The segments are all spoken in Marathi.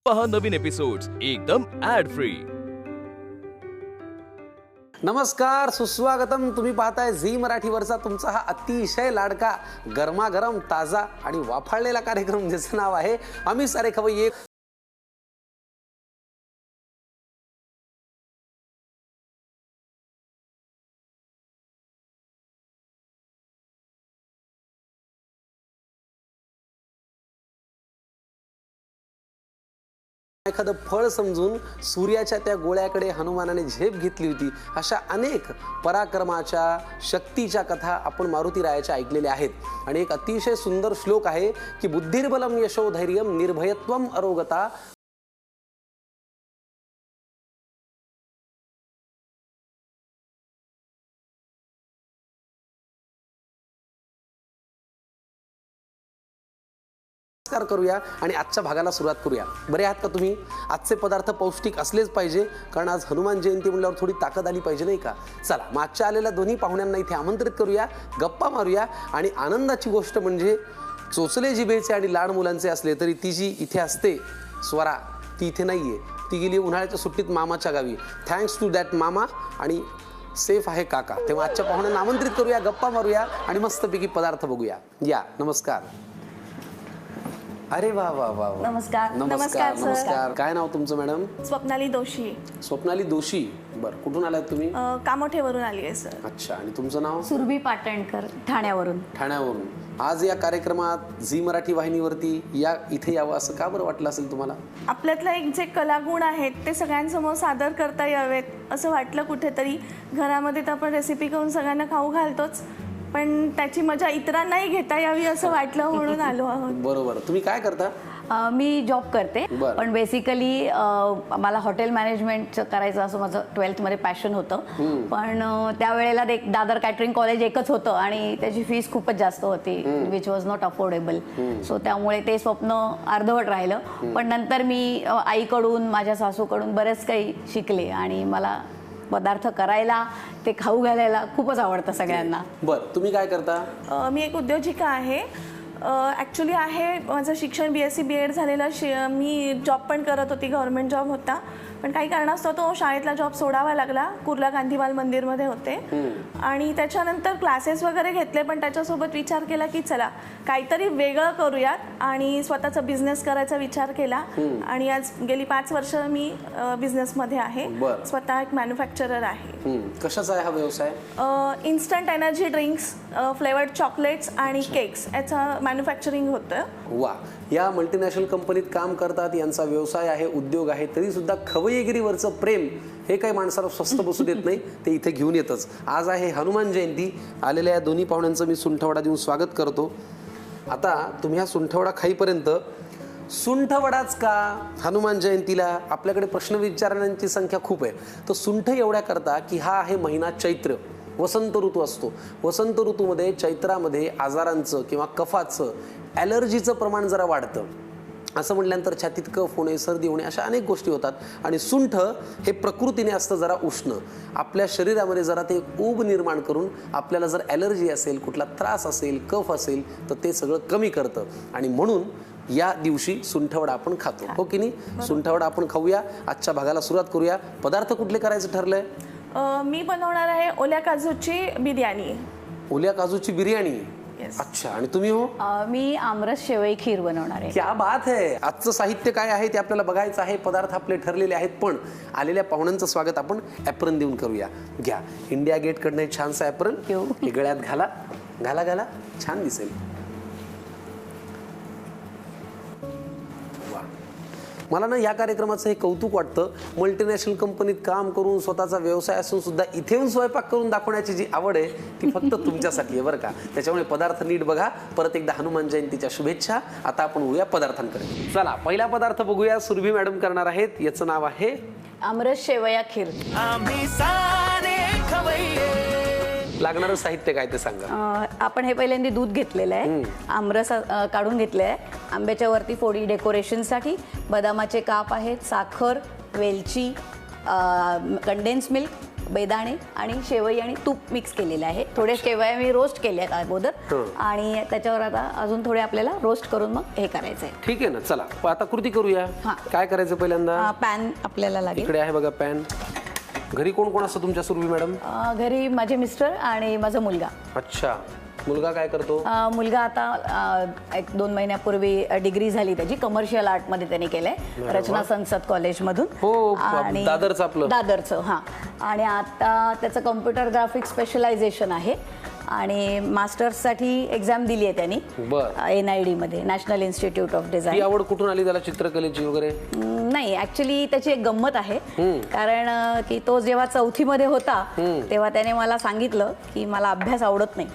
पहा नवीन एपिसोड्स एकदम ऍड फ्री। नमस्कार, सुस्वागतम। तुम्ही पाहताय झी मराठीवरचा तुमचा हा अतिशय लाडका गरमागरम ताजा आणि वाफाळलेला कार्यक्रम, ज्याचं नाव आहे आम्ही सारे खवय्ये। एखादं फळ समजून सूर्याच्या त्या गोळ्याकडे हनुमानाने झेप घेतली होती, अशा अनेक पराक्रमाच्या शक्तीच्या कथा आपण मारुतीरायाच्या ऐकलेल्या आहेत। आणि एक अतिशय सुंदर श्लोक आहे की बुद्धिर्बलम यशोधैर्यम निर्भयत्वम अरोगता। नमस्कार करूया आणि आजच्या भागाला सुरुवात करूया। बरे आहात का तुम्ही? आजचे पदार्थ पौष्टिक असलेच पाहिजे, कारण आज हनुमान जयंती म्हणल्यावर थोडी ताकद आली पाहिजे, नाही का? चला, मागच्या आलेल्या दोन्ही पाहुण्यांना इथे आमंत्रित करूया, गप्पा मारूया। आणि आनंदाची गोष्ट म्हणजे चोचले जिभेचे आणि लहान मुलांचे असले तरी ती जी इथे असते स्वरा, ती इथे नाहीये। ती गेली उन्हाळ्याच्या सुट्टीत मामाच्या गावी। थँक्स टू दॅट मामा। आणि सेफ आहे काका। तेव्हा आजच्या पाहुण्यांना आमंत्रित करूया, गप्पा मारूया आणि मस्तपैकी पदार्थ बघूया। या, नमस्कार। अरे वा वा वा, नमस्कार। नमस्कार नमस्कार। काय नाव तुमचं मॅडम? स्वप्नाली दोशी। स्वप्नाली दोशी, बरं। कुठून आलात तुम्ही? कामोठेवरून आली आहे सर। अच्छा, आणि तुमचं नाव? सुरभी पाटणकर, ठाण्यावरून। ठाण्यावरून। आज या कार्यक्रमात झी मराठी वाहिनीवरती इथे यावं असं का बरं वाटलं असेल तुम्हाला? आपल्यातला एक जे कलागुण आहेत ते सगळ्यांसमोर सादर करता यावेत असं वाटलं कुठेतरी। घरामध्ये तर आपण रेसिपी करून सगळ्यांना खाऊ घालतोच, पण त्याची मजा इतरांनाही घेता यावी असं वाटलं म्हणून आलो आहोत। बरोबर। तुम्ही काय करता? मी जॉब करते, पण बेसिकली मला हॉटेल मॅनेजमेंट करायचं असं माझं 12th मध्ये पॅशन होतं। पण त्यावेळेला एक दादर कॅटरिंग कॉलेज एकच होतं आणि त्याची फीस खूपच जास्त होती, which was not affordable. So त्यामुळे ते स्वप्न अर्धवट राहिलं। पण नंतर मी आईकडून, माझ्या सासूकडून बरेच काही शिकले आणि मला पदार्थ करायला, ते खाऊ घालायला खूपच आवडतं सगळ्यांना। बरं, तुम्ही काय करता? मी एक उद्योजिका आहे। ॲक्च्युली आहे माझं शिक्षण BSc BEd झालेलं। मी जॉब पण करत होती, गव्हर्नमेंट जॉब होता, पण काही कारणास्तव तो शाळेतला जॉब सोडावा लागला। कुर्ला गांधीबाल मंदिरमध्ये होते आणि त्याच्यानंतर क्लासेस वगैरे घेतले, पण त्याच्यासोबत विचार केला की चला काहीतरी वेगळं करूयात आणि स्वतःचा बिझनेस करायचा विचार केला। आणि आज गेली 5 वर्ष मी बिझनेसमध्ये आहे। स्वतः एक मॅन्युफॅक्चरर आहे। कशाचा आहे हा व्यवसाय? Instant energy drinks, flavoured chocolates आणि केक्स याचं मॅन्युफॅक्चरिंग होतं। वा, या मल्टीनॅशनल कंपनीत काम करतात, यांचा व्यवसाय आहे, उद्योग आहे, तरी सुद्धा खवय्येगिरीवरचं प्रेम हे काही माणसाला स्वस्त बसू देत नाही, ते इथे घेऊन येतच। आज आहे हनुमान जयंती। आलेल्या या दोन्ही पाहुण्यांचं मी सुंठवडा देऊन स्वागत करतो। आता तुम्ही हा सुंठवडा खाईपर्यंत सुंठवडाच का हनुमान जयंतीला? आपल्याकडे प्रश्न विचारणाऱ्यांची संख्या खूप आहे। तर सुंठ एवढ्या करता की हा आहे महिना चैत्र, वसंत ऋतू असतो। वसंत ऋतूमध्ये, चैत्रामध्ये आजारांचं किंवा कफाचं, ॲलर्जीचं प्रमाण जरा वाढतं। असं म्हटल्यानंतर छातीत कफ होणे, सर्दी होणे, अशा अनेक गोष्टी होतात। आणि सुंठ हे प्रकृतीने असतं जरा उष्ण, आपल्या शरीरामध्ये जरा ते ऊब निर्माण करून आपल्याला जर ॲलर्जी असेल, कुठला त्रास असेल, कफ असेल, तर ते सगळं कमी करतं। आणि म्हणून या दिवशी सुंठवडा आपण खातो, हो की नाही? सुंठवडा आपण खाऊया। आजच्या भागाला सुरुवात करूया। पदार्थ कुठले करायचं ठरलंय? मी बनवणार आहे ओल्या काजूची बिर्याणी। ओल्या काजूची बिर्याणी? अच्छा, आणि तुम्ही? हो, मी आमरस शेवई खीर बनवणार आहे। क्या बात आहे। आजचं साहित्य काय आहे ते आपल्याला बघायचं आहे। पदार्थ आपले ठरलेले आहेत, पण आलेल्या पाहुण्यांचं स्वागत आपण ॲप्रन देऊन करूया। घ्या, इंडिया गेट कडनं एक छानसा ॲप्रन, हे गळ्यात घाला, घाला घाला, छान दिसेल। मला ना या कार्यक्रमाचं हे कौतुक वाटतं। मल्टीनॅशनल कंपनीत काम करून, स्वतःचा व्यवसाय असून सुद्धा इथे येऊन स्वयंपाक करून दाखवण्याची जी आवड आहे ती फक्त तुमच्यासाठी आहे, बरं का? त्याच्यामुळे पदार्थ नीट बघा। परत एकदा हनुमान जयंतीच्या शुभेच्छा। आता आपण होऊया पदार्थांकडे। चला, पहिला पदार्थ बघूया। सुरभी मॅडम करणार आहेत, याचं नाव आहे आमरस शेवया खीर। लागणारं साहित्य काय ते सांगा। आपण हे पहिल्यांदा दूध घेतलेलं आहे, आमरस काढून घेतले आहे, आंब्याच्या वरती फोडी डेकोरेशनसाठी, बदामाचे काप आहेत, साखर, वेलची, कंडेन्स मिल्क, बेदाणे आणि शेवई आणि तूप मिक्स केलेलं आहे. थोडे शेवया मी रोस्ट केल्या अगोदर आणि त्याच्यावर आता अजून थोडे आपल्याला रोस्ट करून मग हे करायचं आहे. ठीक आहे ना, चला आता कृती करूया. काय करायचं पहिल्यांदा? पॅन आपल्याला लागेल. इकडे आहे बघा पॅन. घरी कोण कोण असतं तुमच्या सुरभी मॅडम? घरी माझे मिस्टर आणि माझा मुलगा. अच्छा, मुलगा काय करतो? मुलगा आता 1-2 महिन्यापूर्वी डिग्री झाली त्याची कमर्शियल आर्टमध्ये त्यांनी केलंय रचना संसद कॉलेजमधून. हो, दादरचं आपलं. दादरचं, हां. आणि आता त्याचं कम्प्युटर ग्राफिक्स स्पेशलायझेशन आहे आणि मास्टर्ससाठी एक्झाम दिली आहे त्यांनी NID मध्ये, नॅशनल इन्स्टिट्यूट ऑफ डिझाईन. ही आवड कुठून आली त्याला चित्रकलेची वगैरे? नाही, ऍक्च्युली त्याची एक गंमत आहे. कारण की तो जेव्हा 4थी मध्ये होता तेव्हा त्याने मला सांगितलं की मला अभ्यास आवडत नाही.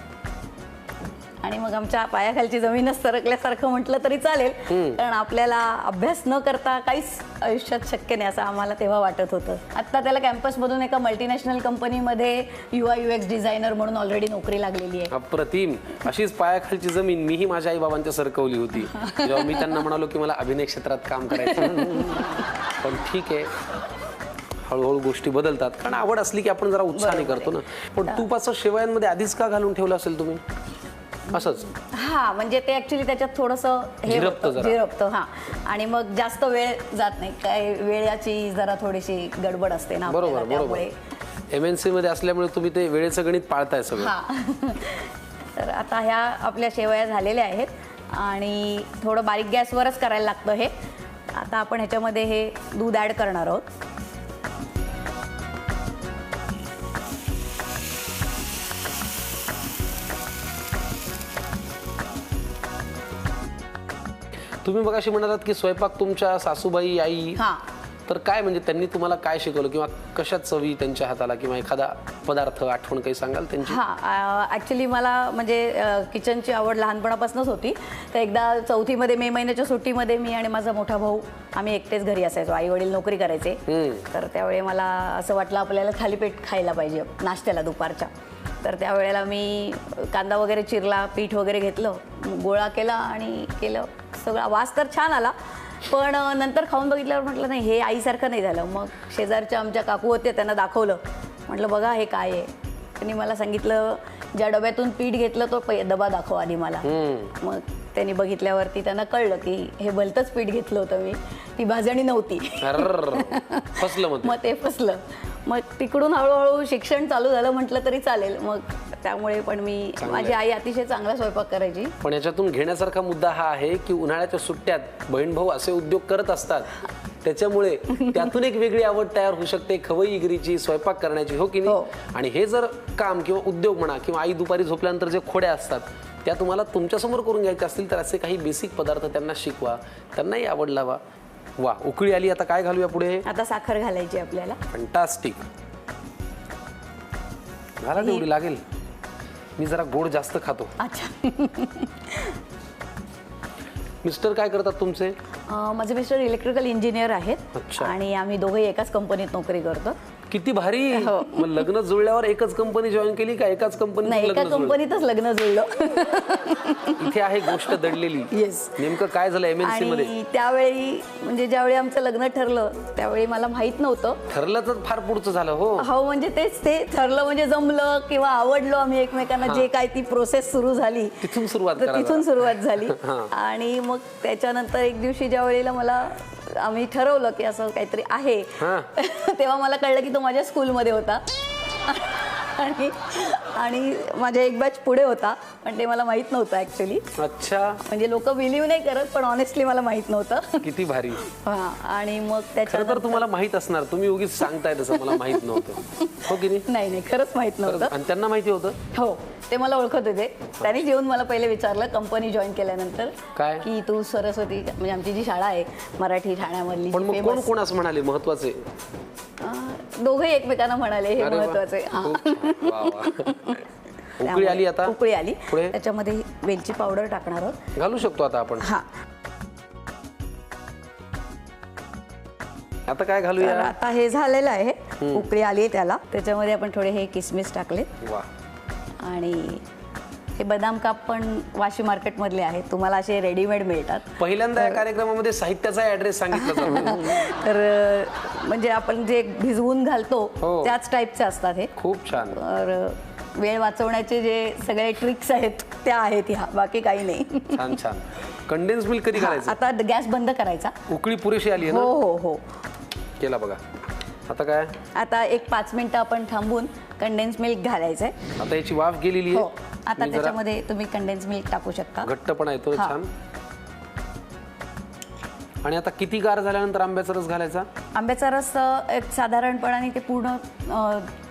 आणि मग आमच्या पायाखालची जमीनच सरकल्यासारखं म्हटलं तरी चालेल, कारण आपल्याला अभ्यास न करता काहीच आयुष्यात शक्य नाही असं आम्हाला तेव्हा वाटत होतं. आता त्याला कॅम्पसमधून एका मल्टीनॅशनल कंपनीमध्ये UI UX डिझायनर म्हणून ऑलरेडी नोकरी लागलेली आहे. अप्रतिम. अशीच पायाखालची जमीन मीही माझ्या आई बाबांच्या सरकवली होती जेव्हा मी त्यांना म्हणालो की मला अभिनय क्षेत्रात काम करायचं. पण ठीक आहे, हळूहळू गोष्टी बदलतात. कारण आवड असली की आपण जरा उत्साहाने करतो ना. पण तुपाचं शेवयांमध्ये आधीच का घालून ठेवलं असेल तुम्ही? असंच? हा, म्हणजे ते ऍक्च्युली त्याच्यात थोडंसं हे झिरपतं. हा, आणि मग जास्त वेळ जात नाही. काय वेळाची जरा थोडीशी गडबड असते ना. बरोबर बरोबर. MNC मध्ये असल्यामुळे तुम्ही ते वेळेचं गणित पाळताय सगळं. तर आता ह्या आपल्या शेवया झालेल्या आहेत आणि थोडं बारीक गॅसवरच करायला लागतं हे. आता आपण ह्याच्यामध्ये हे दूध ऍड करणार आहोत. तुम्ही मगाशी म्हणालात की स्वयंपाक तुमच्या सासूबाई आई, तर काय म्हणजे त्यांनी तुम्हाला काय शिकवलं किंवा कशात चवी त्यांच्या हाताला किंवा एखादा पदार्थ आठवण काही सांगाल त्यांची? ऍक्च्युली मला म्हणजे किचनची आवड लहानपणापासूनच होती. तर एकदा 4थी मध्ये मे महिन्याच्या सुट्टीमध्ये मी आणि माझा मोठा भाऊ आम्ही एकटेच घरी असायचो. आई वडील नोकरी करायचे. तर त्यावेळी मला असं वाटलं आपल्याला थालीपीठ खायला पाहिजे नाश्त्याला दुपारच्या. तर त्यावेळेला मी कांदा वगैरे चिरला, पीठ वगैरे घेतलं, गोळा केला आणि केलं. सगळा वास तर छान आला, पण नंतर खाऊन बघितल्यावर म्हटलं नाही, हे आईसारखं नाही झालं. मग शेजारच्या आमच्या काकू होत्या, त्यांना दाखवलं. म्हटलं बघा हे काय आहे. त्यांनी मला सांगितलं ज्या डब्यातून पीठ घेतलं तो डबा दाखव आधी मला. मग त्यांनी बघितल्यावरती त्यांना कळलं की हे भलतंच पीठ घेतलं होतं मी, ती भाजणी नव्हती. मग ते फसलं. मग तिकडून हळूहळू शिक्षण चालू झालं म्हटलं तरी चालेल. मग त्यामुळे पण माझी आई अतिशय चांगला स्वयंपाक करायची. पण याच्यातून घेण्यासारखा मुद्दा हा आहे की उन्हाळ्याच्या सुट्ट्यात बहीण भाऊ असे उद्योग करत असतात, त्याच्यामुळे त्यातून एक वेगळी आवड तयार होऊ शकते खवईगिरीची, स्वयंपाक करण्याची, हो की नाही? आणि हे जर काम किंवा उद्योग म्हणा किंवा आई दुपारी झोपल्यानंतर जे खोड्या असतात त्या तुम्हाला तुमच्यासमोर करून घ्यायच्या असतील तर असे काही बेसिक पदार्थ त्यांना शिकवा, त्यांनाही आवड लावा. वा, उकळी आली. आता काय घालूया पुढे? आता साखर घालायची आपल्याला. फंटास्टिक. घाला तेवढी लागेल. मी जरा गोड जास्त खातो. अच्छा. मिस्टर काय करतात तुमचे? माझे मिस्टर इलेक्ट्रिकल इंजिनियर आहेत आणि आम्ही दोघेही एकाच कंपनीत नोकरी करतो. किती भारी. मग लग्न जुळल्यावर एकच कंपनी जॉईन केली का एकाच कंपनीत? नाही, एका कंपनीतच लग्न जुळलं. इथे आहे गोष्ट दडलेली. येस. नेमकं काय झालं MNC मध्ये? त्यावेळी म्हणजे ज्यावेळी आमचं लग्न ठरलं त्यावेळी मला माहित नव्हतं. ठरलं तर फार पुढचं झालं. हो, म्हणजे तेच, ते ठरलं म्हणजे जमलं किंवा आवडलो आम्ही एकमेकांना. जे काय ती प्रोसेस सुरू झाली तिथून सुरुवात झाली. आणि मग त्याच्यानंतर एक दिवशी ज्या वेळेला मला आम्ही ठरवलं की असं काहीतरी आहे तेव्हा मला कळलं की तो माझ्या स्कूलमध्ये होता आणि माझ्या एक बॅच पुढे होता, पण ते मला माहित नव्हतं ऍक्च्युली. अच्छा. म्हणजे लोक बिलीव्ह नाही करत, पण ऑनेस्टली मला माहित नव्हतं. किती भारी. आणि मग त्याच्यानंतर तुम्हाला माहित असणार, तुम्ही उगीच सांगताय तसं मला माहित नव्हतं, हो की नाही? नाही, खरंच माहित नव्हतं. आणि त्यांना माहिती होतं? हो, ते मला ओळखत होते. त्यांनी येऊन मला पहिले विचारलं कंपनी जॉईन केल्यानंतर काय की तू सरस्वती, म्हणजे आमची जी शाळा आहे मराठी ठाण्यामधली. पण मग कोण असं म्हणाले महत्वाचे? दोघे एकमेकांना म्हणाले हे महत्वाचे. उकळी आली. आता उकळी आली. त्याच्यामध्ये वेलची पावडर टाकणार आहोत. घालू शकतो आता आपण? हा. आता काय घालूया? आता हे झालेलं आहे, उकळी आली त्याला. त्याच्यामध्ये आपण थोडे हे किसमिस टाकले वा, आणि हे बदाम काप पण वाशी मार्केटमधले आहेत, तुम्हाला असे रेडीमेड मिळतात. पहिल्यांदा या कार्यक्रमामध्ये साहित्याचा ॲड्रेस सांगितला जातो. तर म्हणजे आपण जे भिजवून घालतो हो. त्याच टाईपचे असतात हे. खूप छान. तर वेळ वाचवण्याचे जे सगळे ट्रिक्स आहेत त्या आहेत ह्या, बाकी काही नाही. छान छान. कंडेन्स मिल्क कधी करायचं? आता गॅस बंद करायचा. उकळी पुरेशी आली आहे हो ना? हो हो. केला बघा. आता काय? आता एक 5 मिनिटं आपण थांबून कंडेन्स मिल्क घालायचंय. आता याची वाफ गेलेली हो. आहे. आता मी जरा त्याच्यामध्ये तुम्ही कंडेन्स मिल्क टाकू शकता. घट्टपणा येतो हा. छान. आणि आता किती गार झाल्यानंतर आंब्याचा रस घालायचा? आंब्याचा रस एक साधारणपणाने ते पूर्ण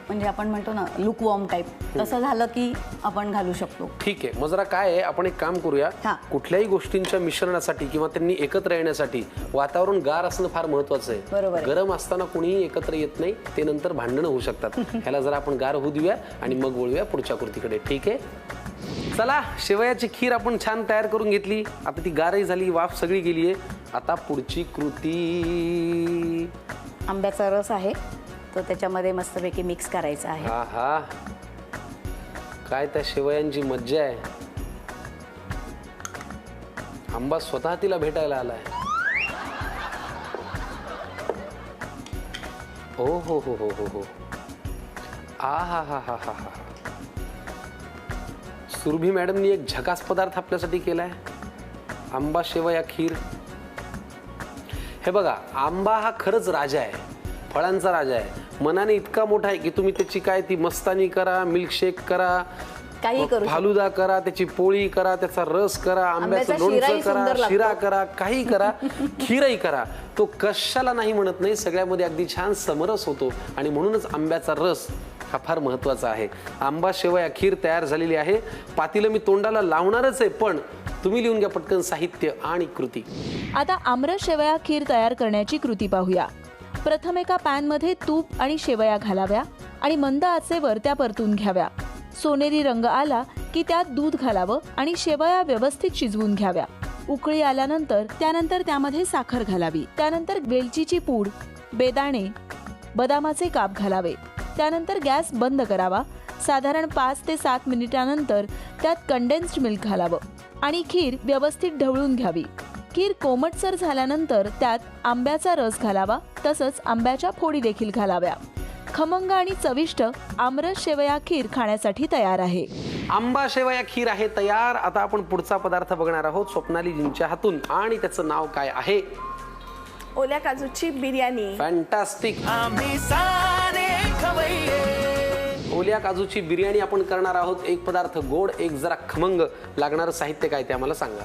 म्हणजे आपण म्हणतो ना लुक वॉर्म टाईप तसं झालं की आपण घालू शकतो. ठीक आहे. मग जरा काय आहे, आपण एक काम करूया. हा. कुठल्याही गोष्टींच्या मिश्रणासाठी किंवा त्यांनी एकत्र येण्यासाठी वातावरण गार असणं फार महत्वाचं आहे. बरोबर आहे. गरम असताना कुणीही एकत्र येत नाही, ते नंतर भांडणं होऊ शकतात. ह्याला जरा आपण गार होऊ देऊया आणि मग वळूया पुढच्या कृतीकडे. ठीक आहे. चला, शेवयाची खीर आपण छान तयार करून घेतली. आता ती गारही झाली, वाफ सगळी गेली आहे. आता पुढची कृती. आंब्याचा रस आहे तो त्याच्यामध्ये मस्तपैकी मिक्स करायचा आहे. हा हा, काय त्या शेवयांची मज्जा आहे. आंबा स्वतः तिला भेटायला आलाय. ओ हो हो हो हो हो. आ हा हा हा हा हा. सुरभी मॅडमनी एक झकास पदार्थ आपल्यासाठी केलाय. आंबा शेवया खीर. हे बघा, आंबा हा खरंच राजा आहे, फळांचा राजा आहे. मनाने इतका मोठा आहे की तुम्ही त्याची काय ती मस्तानी करा, मिल्कशेक करा, काही करू शकता. फालुदा करा, त्याची पोळी करा, त्याचा रस करा, आंब्याचं आंब्याचा लोणचं शिराही करा, सुंदर लागतो. शिरा करा, काही करा, खीरही करा. तो कशाला नाही म्हणत नाही, सगळ्यामध्ये अगदी छान समरस होतो. आणि म्हणूनच आंब्याचा रस हा फार महत्वाचा आहे. आंबा शेवया खीर तयार झालेली आहे. पातीलं मी तोंडाला लावणारच आहे, पण तुम्ही लिहून घ्या पटकन साहित्य आणि कृती. आता आमरस शेवया खीर तयार करण्याची कृती पाहूया. प्रथम एका पॅनमध्ये तूप आणि शेवया घालाव्या आणि मंद आचेवर त्या परतून घ्याव्या. सोनेरी रंग आला की त्यात दूध घालावं आणि शेवया व्यवस्थित शिजवून घ्याव्या. उकळी आल्यानंतर त्यामध्ये साखर घालावी. त्यानंतर वेलचीची पूड, बेदाणे, बदामाचे काप घालावे. त्यानंतर गॅस बंद करावा. साधारण 5 ते 7 मिनिटांनंतर त्यात कंडेन्स्ड मिल्क घालावं आणि खीर व्यवस्थित ढवळून घ्यावी. खीर कोमटसर झाल्यानंतर त्यात आंब्याचा रस घालावा. तसंच आंब्याच्या फोडी देखील घालाव्या. खमंग आणि चविष्ट आमरस शेवया खीर खाण्यासाठी तयार आहे. आंबा शेवया खीर आहे तयार. आता आपण पुढचा पदार्थ बघणार आहोत स्वप्नालीजींच्या हातून, आणि त्याचं नाव काय आहे? ओल्या काजूची बिर्याणी. फॅन्टास्टिक. ओल्या काजूची बिर्याणी आपण करणार आहोत. एक पदार्थ गोड, एक जरा खमंग. लागणारं साहित्य काय ते आम्हाला सांगा.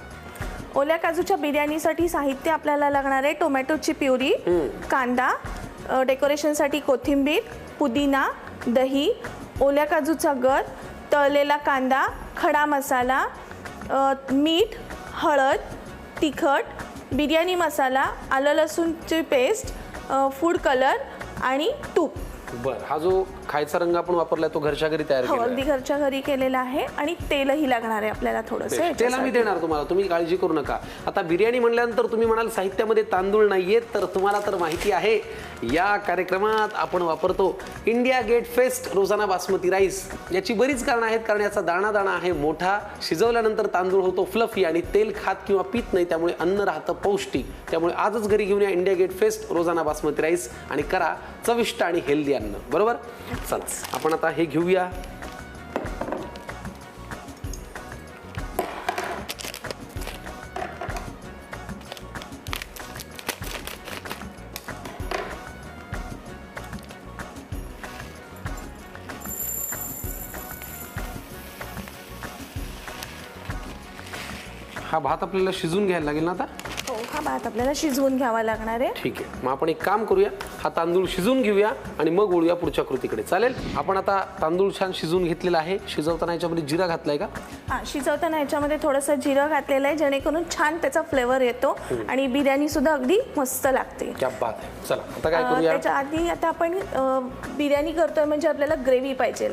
ओल्या काजूच्या बिर्याणीसाठी साहित्य आपल्याला लागणार आहे टोमॅटोची प्युरी, कांदा, डेकोरेशनसाठी कोथिंबीर, पुदिना, दही, ओल्या काजूचा गर, तळलेला कांदा, खडा मसाला, मीठ, हळद, तिखट, बिर्याणी मसाला, आलं लसूणची पेस्ट, फूड कलर आणि तूप. बर, हा जो खायचा रंग आपण वापरलाय तो घरच्या घरी तयार हो, केला अगदी घरच्या घरी केलेला आहे. आणि तेलही लागणार आहे आपल्याला थोडंसं. तेल मी देणार तुम्हाला, तुम्ही काळजी करू नका. आता बिर्याणी म्हणल्यानंतर तुम्ही म्हणाल साहित्यामध्ये तांदूळ नाहीयेत, तर तुम्हाला तर माहिती आहे या कार्यक्रमात आपण वापरतो इंडिया गेट फेस्ट रोजाना बासमती राईस. याची बरीच कारणं आहेत, कारण याचा दाणा दाणा आहे मोठा. शिजवल्यानंतर तांदूळ होतो फ्लफी आणि तेल खात किंवा पित नाही, त्यामुळे अन्न राहतं पौष्टिक. त्यामुळे आजच घरी घेऊन या इंडिया गेट फेस्ट रोजाना बासमती राईस आणि करा चविष्ट आणि हेल्दी अन्न. बरोबर? चला, आपण आता हे घेऊया. हा भात आपल्याला शिजवून घ्यायला लागेल ना आता? हो, हा भात आपल्याला शिजवून घ्यावा लागणार आहे. ठीक आहे, मग आपण एक काम करूया, हा तांदूळ शिजवून घेऊया आणि मग वळूया पुढच्या कृतीकडे. चालेल? आपण आता तांदूळ छान शिजवून घेतलेला आहे. शिजवताना याच्यामध्ये जिरा घातलाय का? हा, शिजवताना याच्यामध्ये थोडंसं जिरं घातलेलं आहे, जेणेकरून छान त्याचा फ्लेवर येतो आणि बिर्याणी सुद्धा अगदी मस्त लागते. क्या बात आहे. चला, आता काय करूया? त्याच्या आधी आता आपण बिर्याणी करतोय म्हणजे आपल्याला ग्रेव्ही पाहिजे,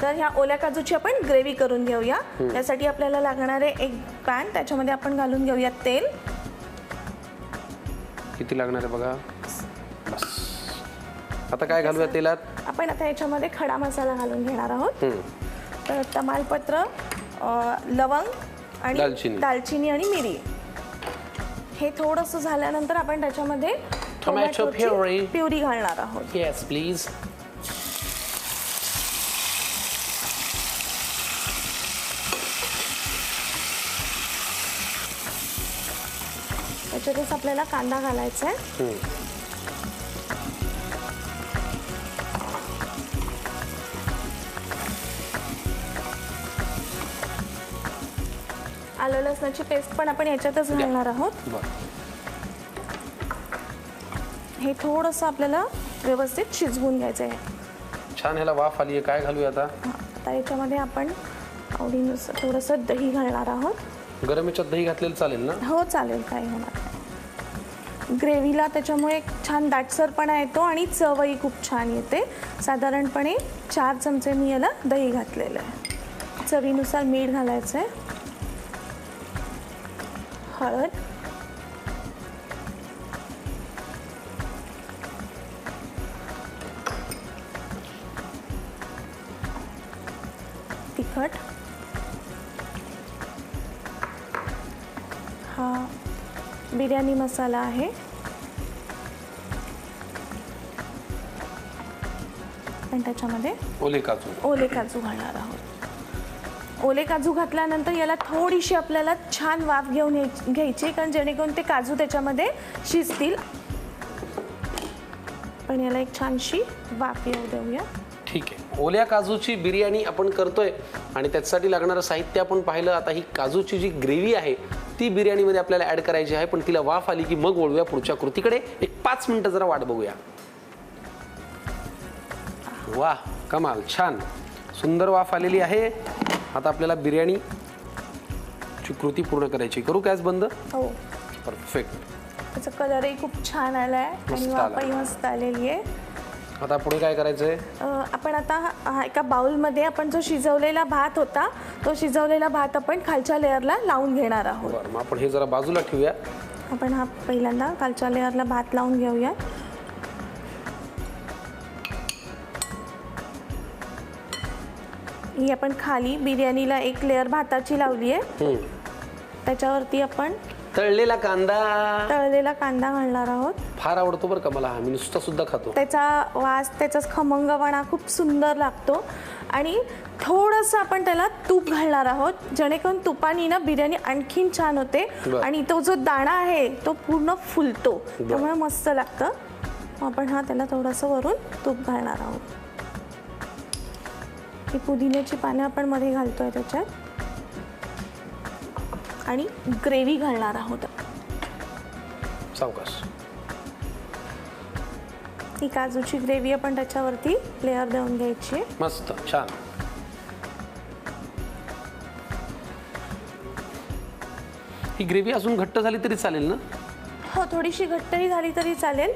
तर ह्या ओल्या काजूची आपण ग्रेव्ही करून घेऊया. त्यासाठी आपल्याला लागणार आहे एक पॅन, त्याच्यामध्ये आपण घालून घेऊया तेल. किती लागणार आहे बघा. बस. आता काय घालूया तेलात? आपण आता याच्यामध्ये खडा मसाला घालून घेणार आहोत. तर तमालपत्र, लवंग आणि दालचिनी आणि मिरी. हे थोडंसं झाल्यानंतर आपण त्याच्यामध्ये टोमॅटो प्युरी घालणार आहोत. Yes please. त्याच्यातच आपल्याला कांदा घालायचा आहे. आलं लसणाची पेस्ट पण आपण याच्यातच घालणार आहोत. हे थोडंसं आपल्याला व्यवस्थित शिजवून घ्यायचं आहे. छान ह्याला वाफ आली आहे. काय घालूया आता? आता याच्यामध्ये आपण आवडीनुसार थोडंसं दही घालणार आहोत. गरम याच्यात दही घातलेलं चालेल ना? हो चालेल, काही होणार नाही. ग्रेव्हीला त्याच्यामुळे एक छान दाटसरपणा येतो आणि चवही खूप छान येते. साधारणपणे 4 चमचे मी याला दही घातलेलं आहे. चवीनुसार मीठ घालायचं आहे. हळद, तिखट, हा बिर्याणी मसाला आहे. आणि त्याच्यामध्ये ओले काजू घालणार आहोत. ओले काजू घातल्यानंतर याला थोडीशी आपल्याला छान वाफ घेऊन घ्यायची, कारण जेणेकरून ते काजू त्याच्यामध्ये शिजतील. पण याला एक छानशी वाफ येऊ देऊया. ठीक आहे. ओल्या काजूची बिर्याणी आपण करतोय आणि त्याच्यासाठी लागणारं साहित्य आपण पाहिलं. आता ही काजूची जी ग्रेव्ही आहे ती बिर्याणीमध्ये आपल्याला ऍड करायची आहे, पण तिला वाफ आली की मग वळूया पुढच्या कृतीकडे. एक 5 मिनिटं जरा वाट बघूया. वाह, कमाल, छान सुंदर वाफ आलेली आहे. आता आपल्याला बिर्याणीची कृती पूर्ण करायची. करू गॅस बंद? हो. परफेक्ट. त्याचा कलरही खूप छान आलाय आणि वाफही मस्त आलेली आहे. आता पुढे काय करायचंय? आपण आता एका बाउलमध्ये आपण जो शिजवलेला भात होता तो शिजवलेला भात आपण खालच्या लेअरला लावून घेणार आहोत. बरं, मग आपण हे जरा बाजूला ठेवूया. आपण हा पहिल्यांदा खालच्या लेअरला भात लावून घेऊया. ही आपण खाली बिर्याणीला एक लेअर भाताची लावली आहे. त्याच्यावरती आपण तळलेला कांदा घालणार आहोत. फार आवडतो बरं का मला. मी नुसता सुद्धा खातो. त्याचा वास, त्याचा खमंगपणा खूप सुंदर लागतो. आणि थोडंसं आपण त्याला तूप घालणार आहोत, जेणेकरून तुपानी ना बिर्याणी आणखीन छान होते आणि तो जो दाणा आहे तो पूर्ण फुलतो, त्यामुळे मस्त लागतं. आपण त्याला थोडंसं वरून तूप घालणार आहोत. ही पुदिन्याची पाने आपण मध्ये घालतोय त्याच्यात आणि ग्रेव्ही घालणार आहोत. सावकाश. ही काजूची ग्रेव्ही आपण त्याच्यावरती लेअर देऊन घ्यायची. मस्त, छान. ही ग्रेव्ही अजून घट्ट झाली तरी चालेल ना? हो, थोडीशी घट्टही झाली तरी चालेल,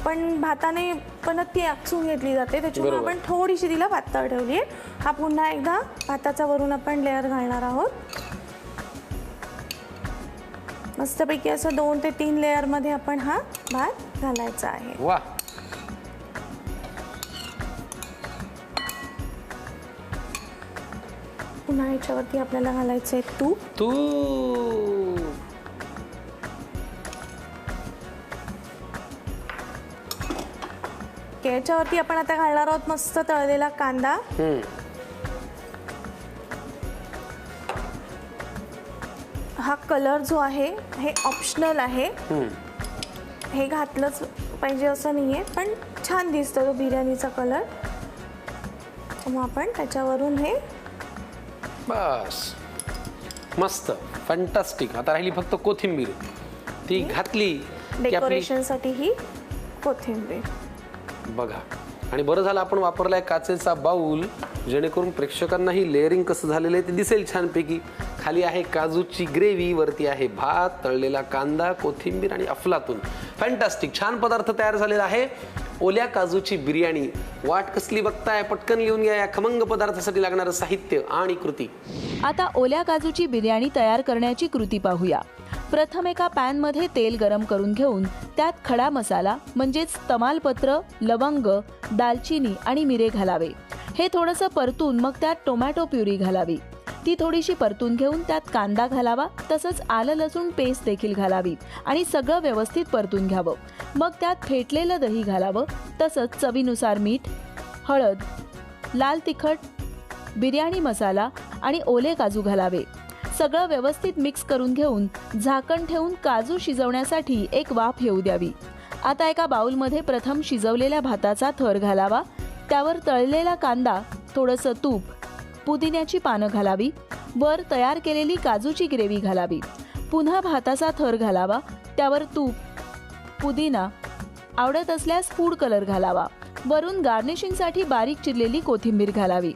पण भाताने पण ती आकसून घेतली जाते, त्याच्यामुळे आपण थोडीशी तिला पातळ ठेवली आहे. हा पुन्हा एकदा भाताचा वरून आपण लेअर घालणार आहोत. मस्तपैकी असं 2 ते 3 लेअर मध्ये आपण हा भात घालायचा आहे. वा, पुन्हा याच्यावरती आपल्याला घालायचंय तूप. याच्यावरती आपण आता घालणार आहोत मस्त तळलेला कांदा. हा कलर जो आहे हे ऑप्शनल आहे, हे घातलंच पाहिजे असं नाहीये, पण छान दिसतो तो बिर्याणीचा कलर. मग आपण त्याच्यावरून हे बस, मस्त, फॅन्टास्टिक. आता राहिली फक्त कोथिंबीर. ती घातली डेकोरेशनसाठी ही कोथिंबीर. बघा, आणि बरं झालं आपण वापरलाय काचेचा बाउल, जेणेकरून प्रेक्षकांनाही लेअरिंग कसं झालेलं आहे ते दिसेल छानपैकी. खाली आहे काजूची ग्रेव्ही, वरती आहे भात, तळलेला कांदा, कोथिंबीर आणि अफलातून. फॅन्टास्टिक, छान पदार्थ तयार झालेला आहे. ओल्या काजूची बिर्याणी. वाट कसली बघताय? पटकन लिहून घ्या या खमंग पदार्थासाठी लागणारं साहित्य आणि कृती. आता ओल्या काजूची बिर्याणी तयार करण्याची कृती पाहूया. प्रथम एका पॅनमध्ये तेल गरम करून घेऊन त्यात खडा मसाला म्हणजेच तमालपत्र, लवंग, दालचिनी आणि मिरे घालावे. हे थोडंसं परतून मग त्यात टोमॅटो प्युरी घालावी. ती थोडीशी परतून घेऊन त्यात कांदा घालावा, तसंच आलं लसूण पेस्ट देखील घालावी आणि सगळं व्यवस्थित परतून घ्यावं. मग त्यात फेटलेलं दही घालावं, तसंच चवीनुसार मीठ, हळद, लाल तिखट, बिर्याणी मसाला आणि ओले काजू घालावे. सगळं व्यवस्थित मिक्स करून घेऊन झाकण ठेवून काजू शिजवण्यासाठी एक वाफ येऊ द्यावी. आता एका बाउलमध्ये प्रथम शिजवलेल्या भाताचा थर घालावा, त्यावर तळलेला कांदा, थोडंसं तूप, पुदिन्याची पानं घालावी, वर तयार केलेली काजूची ग्रेव्ही घालावी. पुन्हा भाताचा थर घालावा, त्यावर तूप, पुदिना, आवडत असल्यास फूड कलर घालावा. वरून गार्निशिंगसाठी बारीक चिरलेली कोथिंबीर घालावी.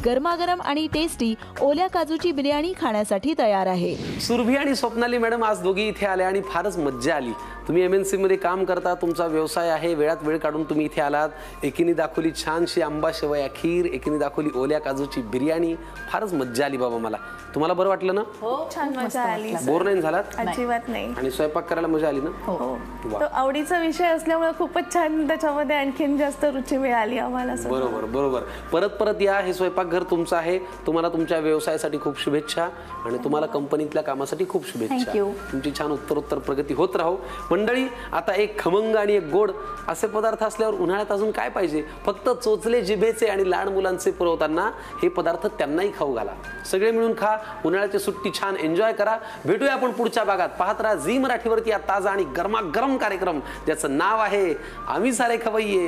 गरमागरम आणि टेस्टी ओल्या काजूची बिर्याणी खाण्यासाठी तयार आहे. सुरभी आणि स्वप्नाली मॅडम आज दोघी इथे आल्या आणि फारच मज्जा आली. तुम्ही MNC मध्ये काम करता, तुमचा व्यवसाय आहे, वेळात वेळ काढून तुम्ही इथे आलात. एकीने दाखवली छानशी आंबा शेवया खीर, एकीने दाखवली ओल्या काजूची बिर्याणी. फारच मज्जा आली बाबा मला. तुम्हाला बरं वाटलं ना? हो, छान मजा आली. बोर नाही झालात? अजिबात नाही. आणि स्वयंपाक करायला मजा आली ना? हो, वा. तो आवडीचा विषय असल्यामुळे खूपच छान, त्याच्यामध्ये आणखीन जास्त रुची मिळाली आम्हाला. बरोबर बरोबर. परत परत या, हे स्वयंपाकघर तुमचं आहे. तुम्हाला तुमच्या व्यवसायासाठी खूप शुभेच्छा आणि तुम्हाला कंपनीतल्या कामासाठी खूप शुभेच्छा. Thank you. तुमची छान उत्तरोत्तर प्रगती होत राहो. मंडळी, आता एक खमंग आणि एक गोड असे पदार्थ असल्यावर उन्हाळ्यात अजून काय पाहिजे? फक्त चोचले जिभेचे आणि लहान मुलांचे पुरवताना हे पदार्थ त्यांनाही खाऊ घाला. सगळे मिळून खा, उन्हाळ्याची सुट्टी छान एन्जॉय करा. भेटूया आपण पुढच्या भागात. पाहत राहा झी मराठीवरती हा ताजा आणि गरमागरम कार्यक्रम, ज्याचं नाव आहे आम्ही सारे खवय्ये.